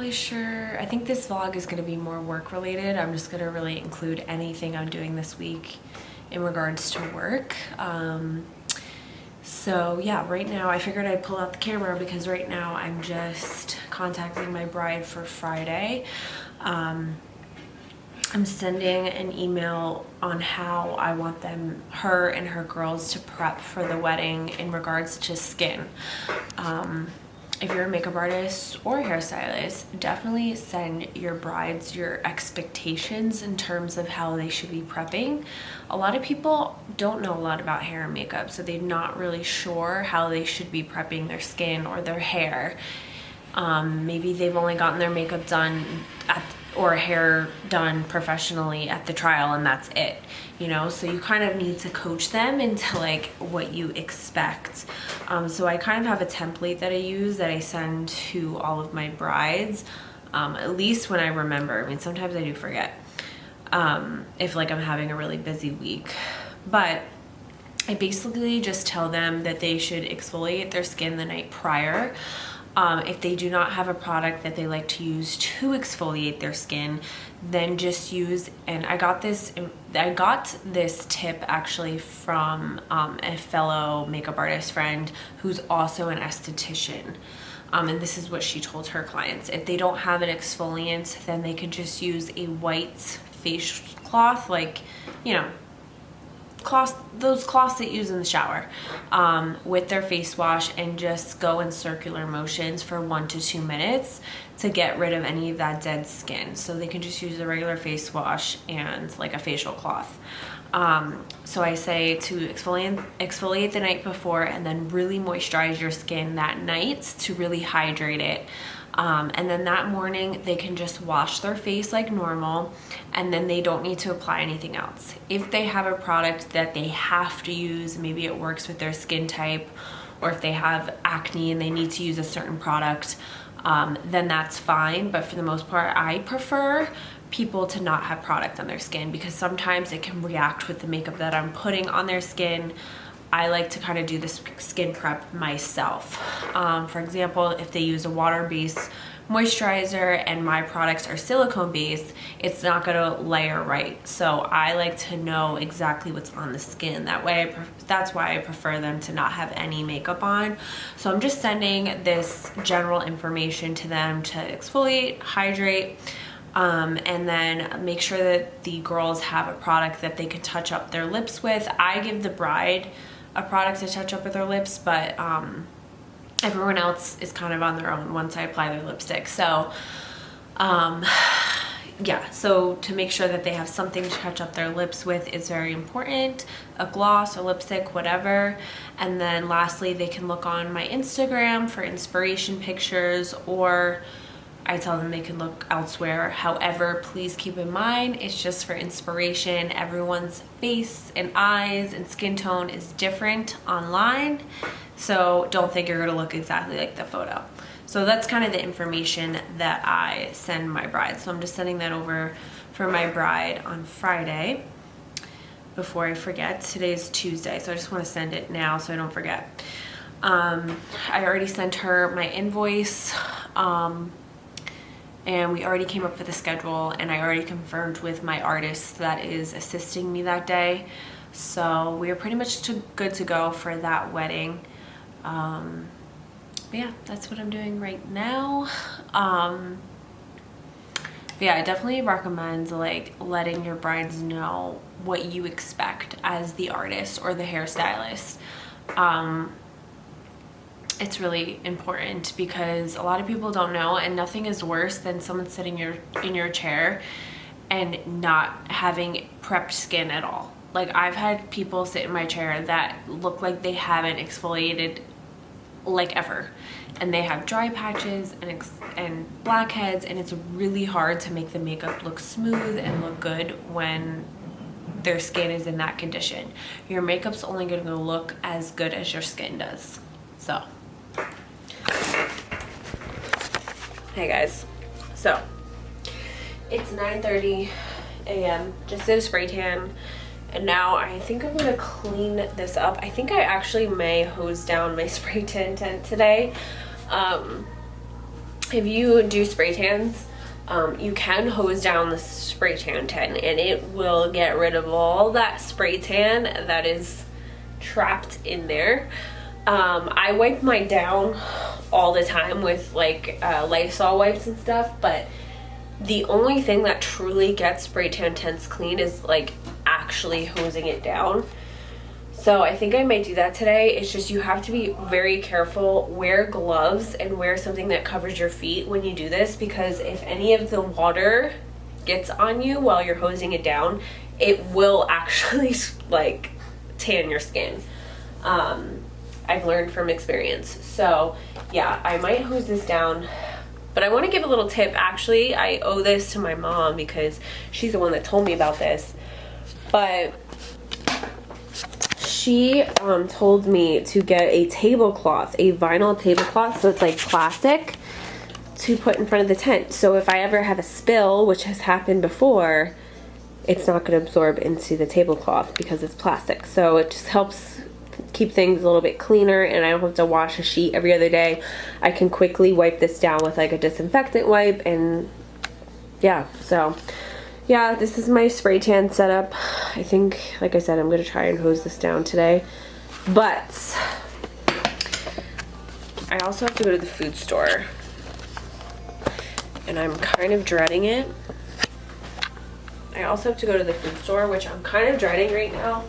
really sure. I think this vlog is going to be more work related. I'm just going to really include anything I'm doing this week in regards to work. So yeah, right now I figured I'd pull out the camera because right now I'm just contacting my bride for Friday. I'm sending an email on how I want her and her girls to prep for the wedding in regards to skin. If you're a makeup artist or a hairstylist, definitely send your brides your expectations in terms of how they should be prepping. A lot of people don't know a lot about hair and makeup, so they're not really sure how they should be prepping their skin or their hair. Maybe they've only gotten their makeup done or hair done professionally at the trial and that's it, you know, so you kind of need to coach them into like what you expect. So I kind of have a template that I use that I send to all of my brides, at least when I remember. I mean, sometimes I do forget if like I'm having a really busy week, but I basically just tell them that they should exfoliate their skin the night prior. If they do not have a product that they like to use to exfoliate their skin, then just use, and I got this tip actually from a fellow makeup artist friend who's also an esthetician. And this is what she told her clients. If they don't have an exfoliant, then they could just use a white face cloth, like, you know, those cloths that you use in the shower, with their face wash, and just go in circular motions for 1 to 2 minutes to get rid of any of that dead skin. So they can just use a regular face wash and like a facial cloth. So I say to exfoliate the night before and then really moisturize your skin that night to really hydrate it. And then that morning they can just wash their face like normal, and then they don't need to apply anything else. If they have a product that they have to use, maybe it works with their skin type, or if they have acne and they need to use a certain product, then that's fine. But for the most part, I prefer people to not have product on their skin because sometimes it can react with the makeup that I'm putting on their skin. I like to kind of do this skin prep myself. For example, if they use a water-based moisturizer and my products are silicone-based, it's not gonna layer right. So I like to know exactly what's on the skin. That way, that's why I prefer them to not have any makeup on. So I'm just sending this general information to them to exfoliate, hydrate, and then make sure that the girls have a product that they can touch up their lips with. I give the bride a product to touch up with their lips, but everyone else is kind of on their own once I apply their lipstick. So yeah, so to make sure that they have something to touch up their lips with is very important. A gloss, a lipstick, whatever. And then lastly, they can look on my Instagram for inspiration pictures, or I tell them they can look elsewhere. However, please keep in mind, it's just for inspiration. Everyone's face and eyes and skin tone is different online, so don't think you're gonna look exactly like the photo. So that's kind of the information that I send my bride. So I'm just sending that over for my bride on Friday before I forget. Today's Tuesday, so I just want to send it now so I don't forget. I already sent her my invoice, and we already came up with a schedule, and I already confirmed with my artist that is assisting me that day. So we are pretty much good to go for that wedding. But yeah, that's what I'm doing right now. But yeah, I definitely recommend like letting your brides know what you expect as the artist or the hairstylist. It's really important because a lot of people don't know, and nothing is worse than someone sitting in your chair and not having prepped skin at all. Like, I've had people sit in my chair that look like they haven't exfoliated like ever, and they have dry patches and blackheads, and it's really hard to make the makeup look smooth and look good when their skin is in that condition. Your makeup's only gonna look as good as your skin does. So hey guys, so it's 9:30 a.m. just did a spray tan, and now I think I'm gonna clean this up. I think I actually may hose down my spray tan tent today. if you do spray tans, you can hose down the spray tan tin and it will get rid of all that spray tan that is trapped in there. I wipe mine down all the time with like Lysol wipes and stuff, but the only thing that truly gets spray tan tints clean is like actually hosing it down. So I think I might do that today. It's just you have to be very careful, wear gloves and wear something that covers your feet when you do this, because if any of the water gets on you while you're hosing it down, it will actually like tan your skin. I've learned from experience. So yeah, I might hose this down, but I want to give a little tip. Actually, I owe this to my mom because she's the one that told me about this. But she told me to get a tablecloth, a vinyl tablecloth, so it's like plastic, to put in front of the tent. So if I ever have a spill, which has happened before, it's not going to absorb into the tablecloth because it's plastic. So it just helps keep things a little bit cleaner, and I don't have to wash a sheet every other day. I can quickly wipe this down with like a disinfectant wipe, and yeah, so yeah, this is my spray tan setup. I think, like I said, I'm gonna try and hose this down today, but I also have to go to the food store, and I'm kind of dreading it. I also have to go to the food store, which I'm kind of dreading right now.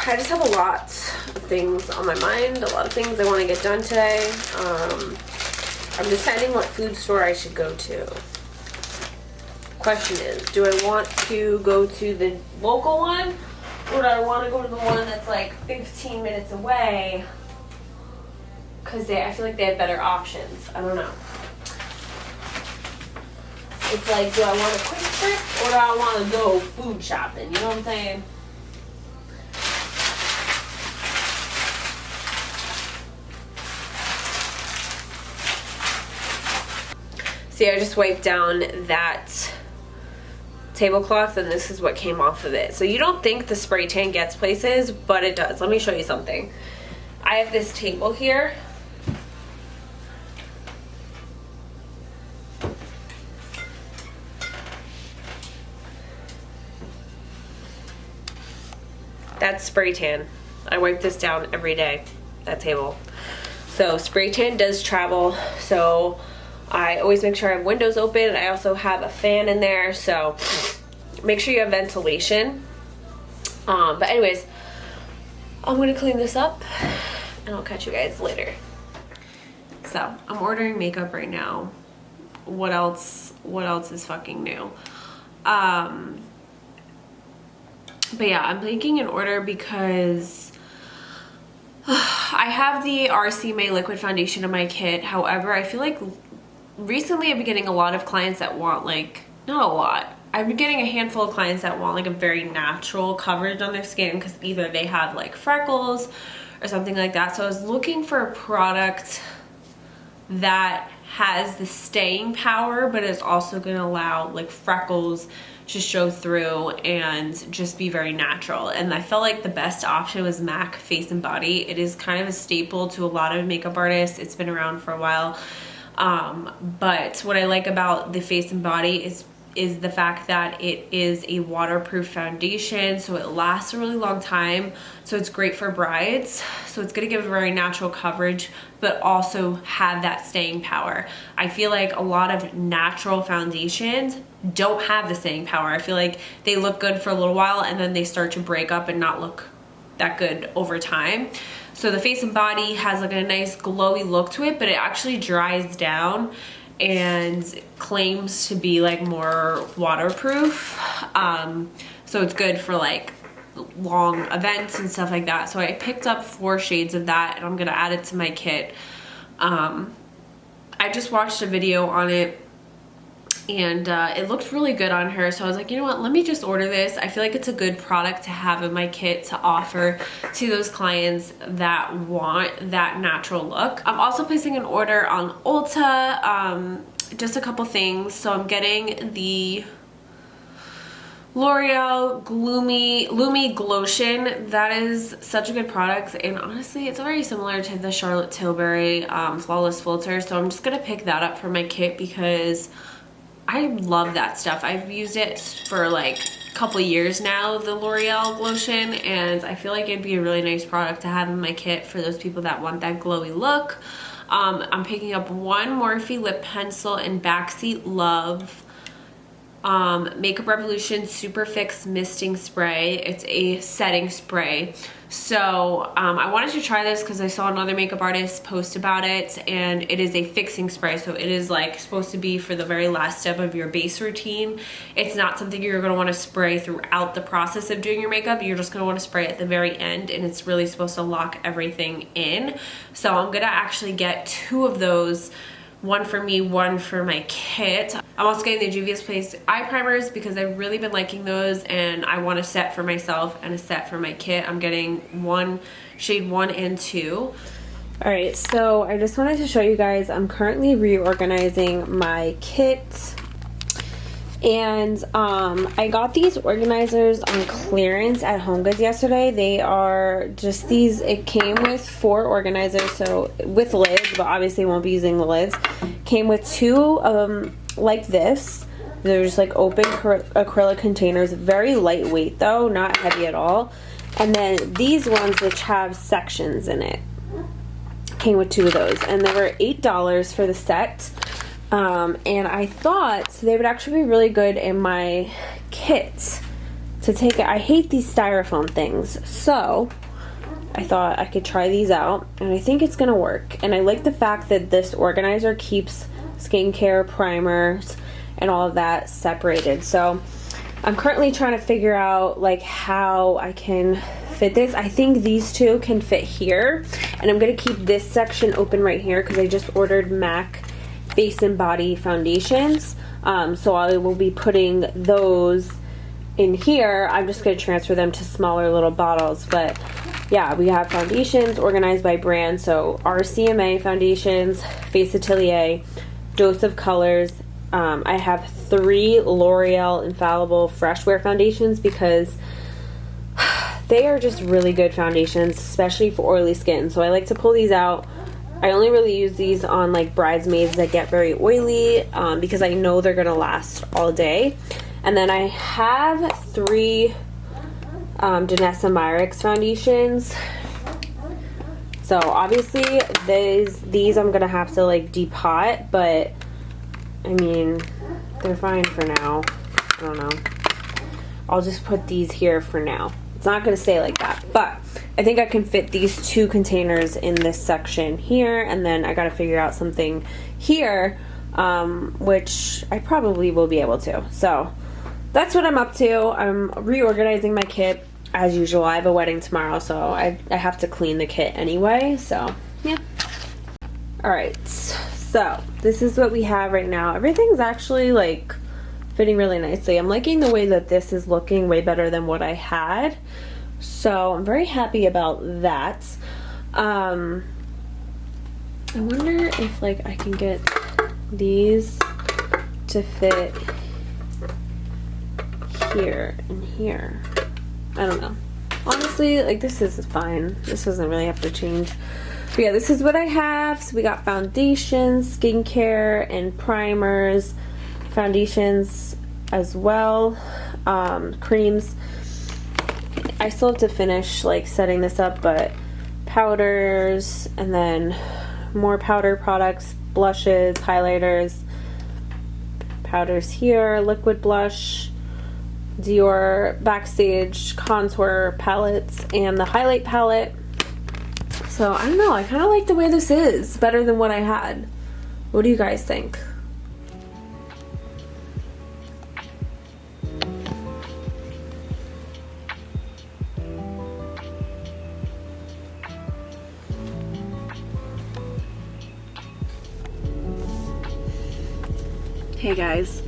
I just have a lot of things on my mind, a lot of things I want to get done today. I'm deciding what food store I should go to. Question is, do I want to go to the local one, or do I want to go to the one that's like 15 minutes away? Because I feel like they have better options. I don't know. It's like, do I want a quick trip, or do I want to go food shopping? You know what I'm saying? See, I just wiped down that tablecloth and this is what came off of it. So you don't think the spray tan gets places, but it does. Let me show you something. I have this table here. That's spray tan. I wipe this down every day, that table. So spray tan does travel, so I always make sure I have windows open. I also have a fan in there, so make sure you have ventilation. But anyways, I'm gonna clean this up and I'll catch you guys later. So I'm ordering makeup right now. What else is fucking new? But yeah, I'm making an order because I have the RC May liquid foundation in my kit. However, I feel like recently I've been getting a lot of clients that want, like, not a lot, I've been getting a handful of clients that want like a very natural coverage on their skin because either they have like freckles or something like that. So I was looking for a product that has the staying power but is also going to allow like freckles to show through and just be very natural. And I felt like the best option was MAC Face and Body. It is kind of a staple to a lot of makeup artists. It's been around for a while. But what I like about the Face and Body is the fact that it is a waterproof foundation, so it lasts a really long time. So it's great for brides. So it's gonna give a very natural coverage, but also have that staying power. I feel like a lot of natural foundations don't have the staying power. I feel like they look good for a little while and then they start to break up and not look that good over time. So the Face and Body has like a nice glowy look to it, but it actually dries down and claims to be like more waterproof. So it's good for like long events and stuff like that. So I picked up 4 shades of that and I'm gonna add it to my kit. I just watched a video on it and it looked really good on her, so I was like, you know what, let me just order this. I feel like it's a good product to have in my kit to offer to those clients that want that natural look. I'm also placing an order on Ulta, just a couple things. So I'm getting the L'Oreal Lumi Glotion. That is such a good product, and honestly it's very similar to the Charlotte Tilbury Flawless Filter, so I'm just gonna pick that up for my kit because I love that stuff. I've used it for like a couple years now, the L'Oreal lotion, and I feel like it'd be a really nice product to have in my kit for those people that want that glowy look. I'm picking up one Morphe lip pencil in Backseat Love. Makeup Revolution Super Fix Misting Spray. It's a setting spray. So I wanted to try this because I saw another makeup artist post about it, and it is a fixing spray, so it is like supposed to be for the very last step of your base routine. It's not something you're going to want to spray throughout the process of doing your makeup. You're just going to want to spray at the very end, and it's really supposed to lock everything in. So I'm going to actually get 2 of those, one for me, one for my kit. I'm also getting the Juvia's Place eye primers because I've really been liking those, and I want a set for myself and a set for my kit. I'm getting shade 1 and 2. All right, so I just wanted to show you guys, I'm currently reorganizing my kit, and I got these organizers on clearance at HomeGoods yesterday. They are just these, it came with 4 organizers, so with lids, but obviously won't be using the lids. Came with 2 like this. They're just like open acrylic containers, very lightweight though, not heavy at all. And then these ones which have sections in it, came with 2 of those, and they were $8 for the set. And I thought they would actually be really good in my kit to take it. I hate these styrofoam things, so I thought I could try these out, and I think it's gonna work. And I like the fact that this organizer keeps skincare, primers, and all of that separated. So I'm currently trying to figure out like how I can fit this. I think these 2 can fit here, and I'm gonna keep this section open right here because I just ordered MAC face and body foundations, so I will be putting those in here. I'm just going to transfer them to smaller little bottles. But yeah, we have foundations organized by brand, so RCMA foundations, Face Atelier, Dose of Colors. I have 3 L'Oreal Infallible Fresh Wear foundations because they are just really good foundations, especially for oily skin. So I like to pull these out. I only really use these on like bridesmaids that get very oily because I know they're gonna last all day. And then I have 3 Danessa Myricks foundations. So obviously these I'm gonna have to like depot, but I mean they're fine for now. I don't know. I'll just put these here for now. It's not gonna stay like that, but I think I can fit these 2 containers in this section here, and then I gotta figure out something here, which I probably will be able to. So that's what I'm up to. I'm reorganizing my kit as usual. I have a wedding tomorrow, so I have to clean the kit anyway, so yeah. Alright, so this is what we have right now. Everything's actually like fitting really nicely. I'm liking the way that this is looking way better than what I had. So I'm very happy about that. I wonder if like I can get these to fit here and here. I don't know. Honestly, like this is fine. This doesn't really have to change. But yeah, this is what I have. So we got foundations, skincare, and primers. Foundations as well. Creams. I still have to finish like setting this up, but powders, and then more powder products, blushes, highlighters, powders here, liquid blush, Dior Backstage contour palettes, and the highlight palette. So I don't know, I kind of like the way this is better than what I had. What do you guys think? Hey guys,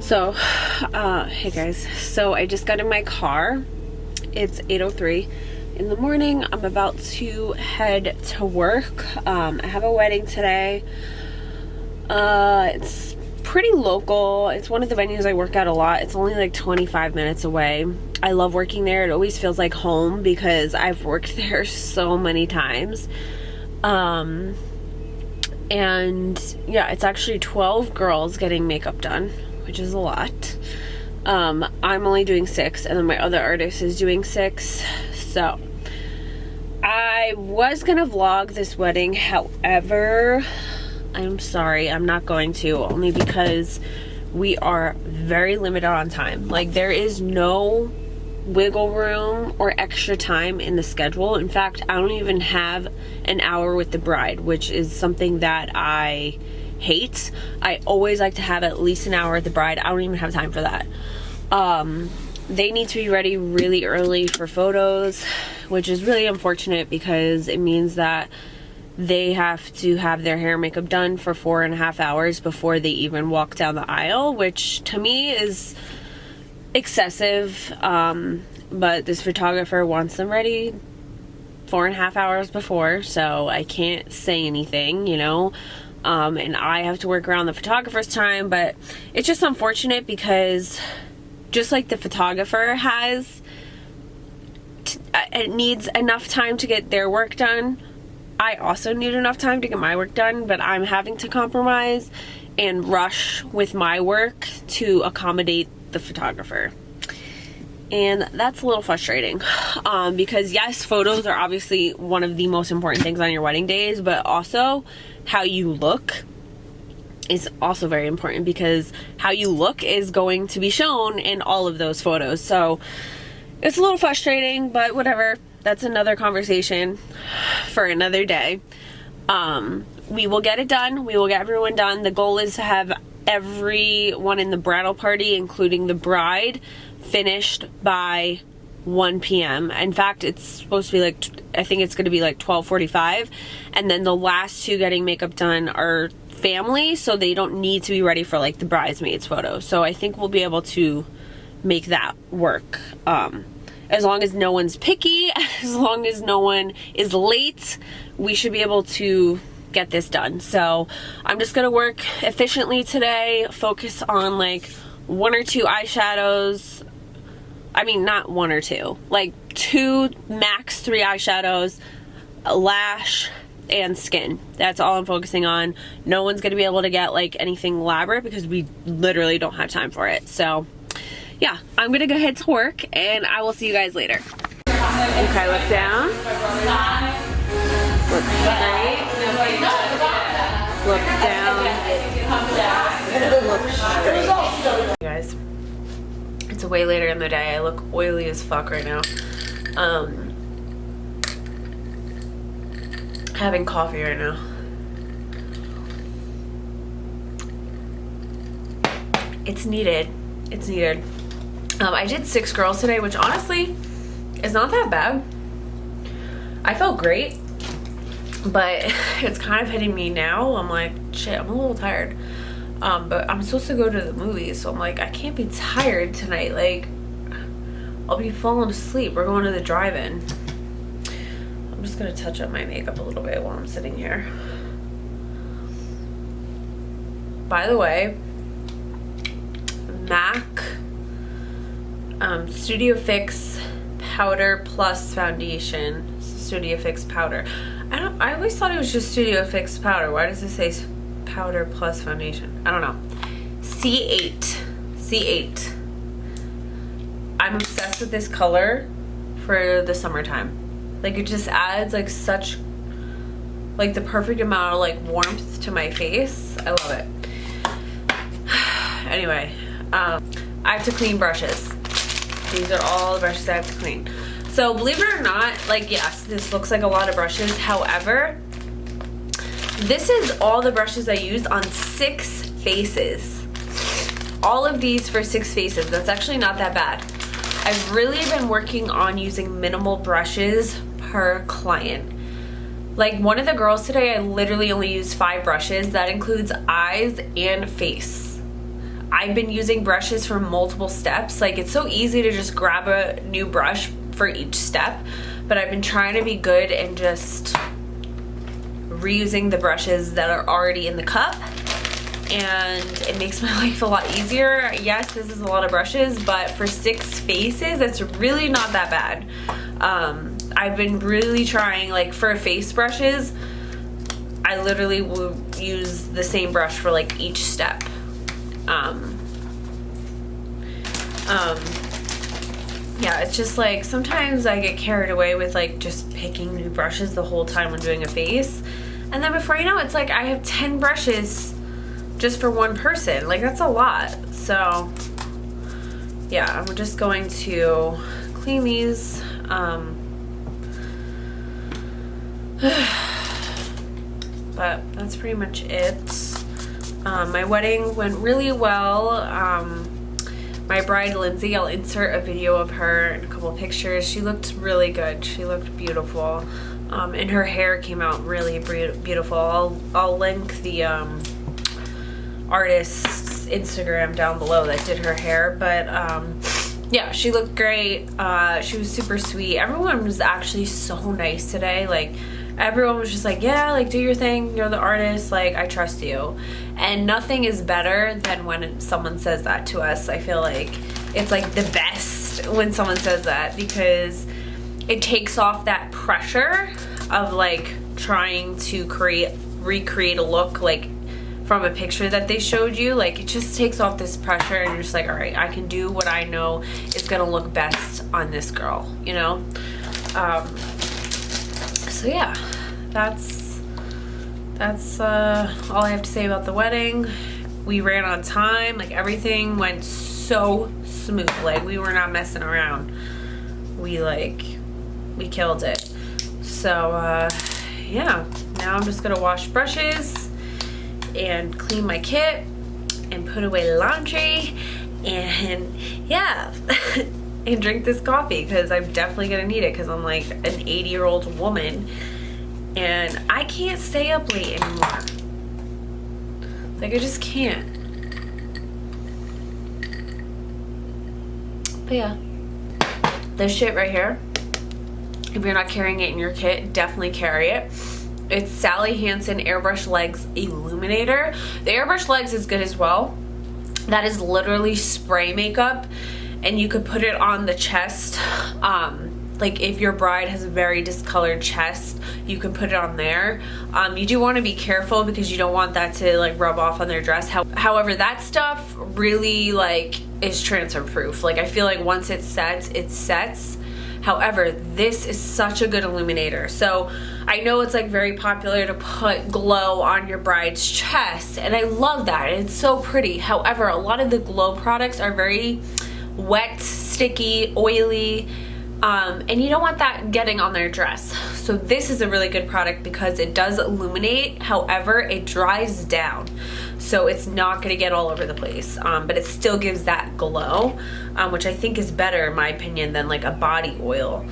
so I just got in my car. It's 8:03 in the morning. I'm about to head to work. I have a wedding today. It's pretty local. It's one of the venues I work at a lot. It's only like 25 minutes away. I love working there. It always feels like home because I've worked there so many times. And yeah, it's actually 12 girls getting makeup done, which is a lot. I'm only doing 6, and then my other artist is doing 6. So I was gonna vlog this wedding, however, I'm sorry, I'm not going to, only because we are very limited on time. Like, there is no wiggle room or extra time in the schedule. In fact, I don't even have an hour with the bride, which is something that I hate. I always like to have at least an hour with the bride. I don't even have time for that. They need to be ready really early for photos, which is really unfortunate because it means that they have to have their hair and makeup done for 4.5 hours before they even walk down the aisle, which to me is excessive. But this photographer wants them ready 4.5 hours before, so I can't say anything, you know. And I have to work around the photographer's time, but it's just unfortunate because just like the photographer has, it needs enough time to get their work done, I also need enough time to get my work done, but I'm having to compromise and rush with my work to accommodate the photographer. And that's a little frustrating because yes, photos are obviously one of the most important things on your wedding days, but also how you look is also very important because how you look is going to be shown in all of those photos. So it's a little frustrating, but whatever. That's another conversation for another day. We will get it done. We will get everyone done. The goal is to have everyone in the bridal party, including the bride, finished by 1 p.m. In fact, it's supposed to be like, I think it's going to be like 12:45. And then the last 2 getting makeup done are family, so they don't need to be ready for like the bridesmaids photo. So I think we'll be able to make that work. As long as no one's picky, as long as no one is late, we should be able to get this done. So I'm just gonna work efficiently today, focus on like 1 or 2 eyeshadows. I mean, not 1 or 2, like 2, max 3 eyeshadows, a lash, and skin. That's all I'm focusing on. No one's gonna be able to get like anything elaborate because we literally don't have time for it. So yeah, I'm gonna go head to work and I will see you guys later. Okay, look down. Look straight. Look down. Look straight. Guys, it's way later in the day. I look oily as fuck right now. Having coffee right now. It's needed. It's needed. I did 6 girls today, which honestly is not that bad. I felt great, but it's kind of hitting me now. I'm like, shit, I'm a little tired. But I'm supposed to go to the movies, so I'm like, I can't be tired tonight. Like, I'll be falling asleep. We're going to the drive-in. I'm just gonna touch up my makeup a little bit while I'm sitting here. By the way, MAC Studio Fix powder plus foundation. Studio Fix powder. I always thought it was just Studio Fix powder. Why does it say powder plus foundation? I don't know. C8. I'm obsessed with this color for the summertime. Like, it just adds like such, like, the perfect amount of like warmth to my face. I love it. Anyway, I have to clean brushes. These are all the brushes I have to clean. So believe it or not, like, yes, this looks like a lot of brushes. However, this is all the brushes I used on 6 faces. All of these for 6 faces. That's actually not that bad. I've really been working on using minimal brushes per client. Like, one of the girls today, I literally only used 5 brushes. That includes eyes and face. I've been using brushes for multiple steps. Like, it's so easy to just grab a new brush for each step, but I've been trying to be good and just reusing the brushes that are already in the cup and it makes my life a lot easier. Yes, this is a lot of brushes, but for 6 faces, it's really not that bad. I've been really trying, like for face brushes, I literally will use the same brush for like each step. Yeah, it's just like sometimes I get carried away with like just picking new brushes the whole time when doing a face, and then before you know it, it's like I have 10 brushes just for one person. Like that's a lot. So yeah, I'm just going to clean these. But that's pretty much it. My wedding went really well. My bride Lindsay, I'll insert a video of her and a couple of pictures. She looked really good. She looked beautiful. And her hair came out really beautiful. I'll link the artist's Instagram down below that did her hair. But yeah, she looked great. She was super sweet. Everyone was actually so nice today. Like everyone was just like, yeah, like do your thing, you're the artist, like I trust you. And nothing is better than when someone says that to us. I feel like it's like the best when someone says that, because it takes off that pressure of like trying to recreate a look like from a picture that they showed you. Like it just takes off this pressure and you're just like, all right, I can do what I know is gonna look best on this girl, you know? So yeah, that's all I have to say about the wedding. We ran on time. Like everything went so smooth. Like we were not messing around. We killed it. So yeah, now I'm just gonna wash brushes and clean my kit and put away laundry and yeah. And drink this coffee because I'm definitely gonna need it because I'm like an 80-year-old woman and I can't stay up late anymore. Like I just can't. But yeah, this shit right here, if you're not carrying it in your kit, definitely carry it. It's Sally Hansen Airbrush Legs Illuminator. The Airbrush Legs is good as well. That is literally spray makeup, and you could put it on the chest. Like if your bride has a very discolored chest, you can put it on there. You do want to be careful because you don't want that to like rub off on their dress. However, that stuff really like is transfer proof. Like I feel like once it sets, it sets. However, this is such a good illuminator. So I know it's like very popular to put glow on your bride's chest, and I love that. It's so pretty. However, a lot of the glow products are very wet, sticky, oily, and you don't want that getting on their dress. So this is a really good product because it does illuminate. However, it dries down, so it's not going to get all over the place, but it still gives that glow, which I think is better in my opinion than like a body oil.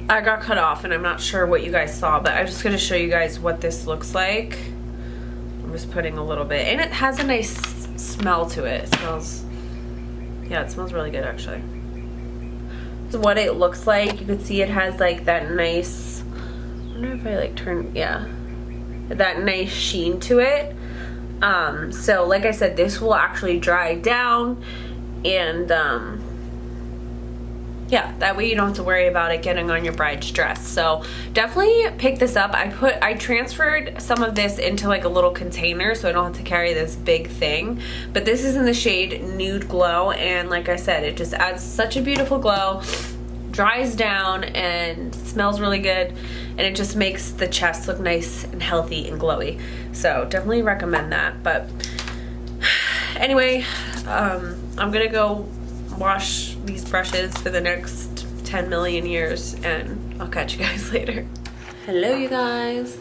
I got cut off and I'm not sure what you guys saw, but I'm just going to show you guys what this looks like. I'm just putting a little bit, and it has a nice smell to it. It smells, yeah, it smells really good actually. So what it looks like, you can see it has like that nice, I wonder if I like turn, yeah, that nice sheen to it. So like I said, this will actually dry down, and yeah, that way you don't have to worry about it getting on your bride's dress. So definitely pick this up. I transferred some of this into like a little container so I don't have to carry this big thing. But this is in the shade Nude Glow, and like I said, it just adds such a beautiful glow, dries down, and smells really good, and it just makes the chest look nice and healthy and glowy. So definitely recommend that. But anyway, I'm gonna go wash these brushes for the next 10 million years, and I'll catch you guys later. Hello you guys.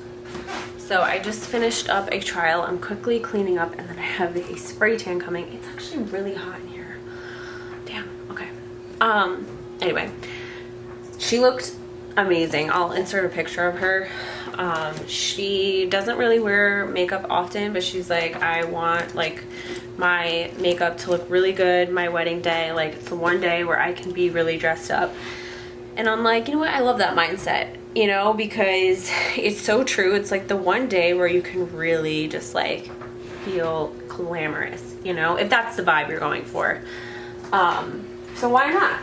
So I just finished up a trial. I'm quickly cleaning up, and then I have a spray tan coming. It's actually really hot in here. Damn, okay. Anyway, she looked amazing. I'll insert a picture of her. She doesn't really wear makeup often, but she's like, I want like my makeup to look really good my wedding day. Like it's the one day where I can be really dressed up. And I'm like, you know what, I love that mindset, you know, because it's so true. It's like the one day where you can really just like feel glamorous, you know, if that's the vibe you're going for. So why not?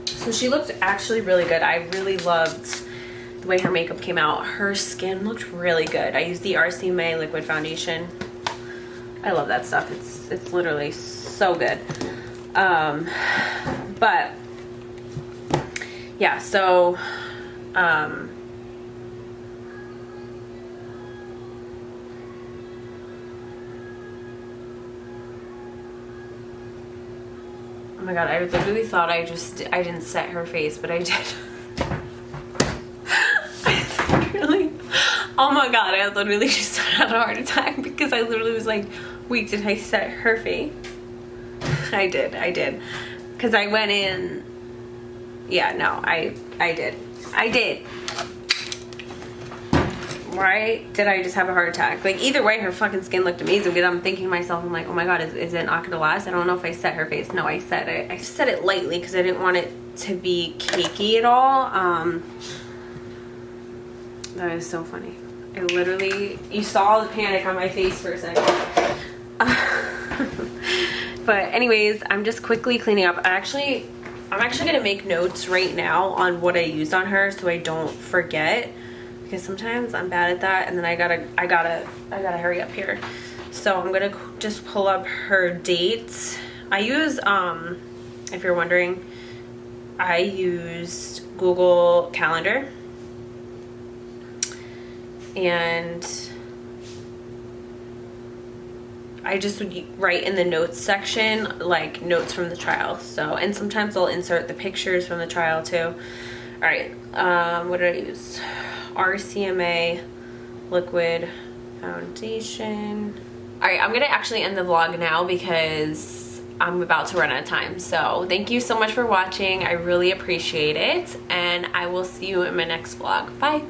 So she looked actually really good. I really loved the way her makeup came out. Her skin looked really good. I used the RCMA liquid foundation. I love that stuff. It's literally so good. But yeah, so oh my god, I literally thought I didn't set her face, but I did. Really? Oh my god, I literally just had a heart attack because I literally was like, wait, did I set her face? I did. Because I went in, yeah, no, I did. Why did I just have a heart attack? Like, either way, her fucking skin looked amazing, but I'm thinking to myself, I'm like, oh my god, is it not gonna last? I don't know if I set her face. No, I set it. I set it lightly because I didn't want it to be cakey at all. That is so funny. I literally, you saw the panic on my face for a second. But anyways, I'm just quickly cleaning up. I'm actually gonna make notes right now on what I used on her so I don't forget, because sometimes I'm bad at that, and then I gotta hurry up here. So I'm gonna just pull up her dates. I use, if you're wondering, I used Google Calendar, and I just would write in the notes section, like, notes from the trial. So, and sometimes I'll insert the pictures from the trial too. All right, what did I use? RCMA liquid foundation. All right, I'm gonna actually end the vlog now because I'm about to run out of time. So thank you so much for watching. I really appreciate it, and I will see you in my next vlog. Bye.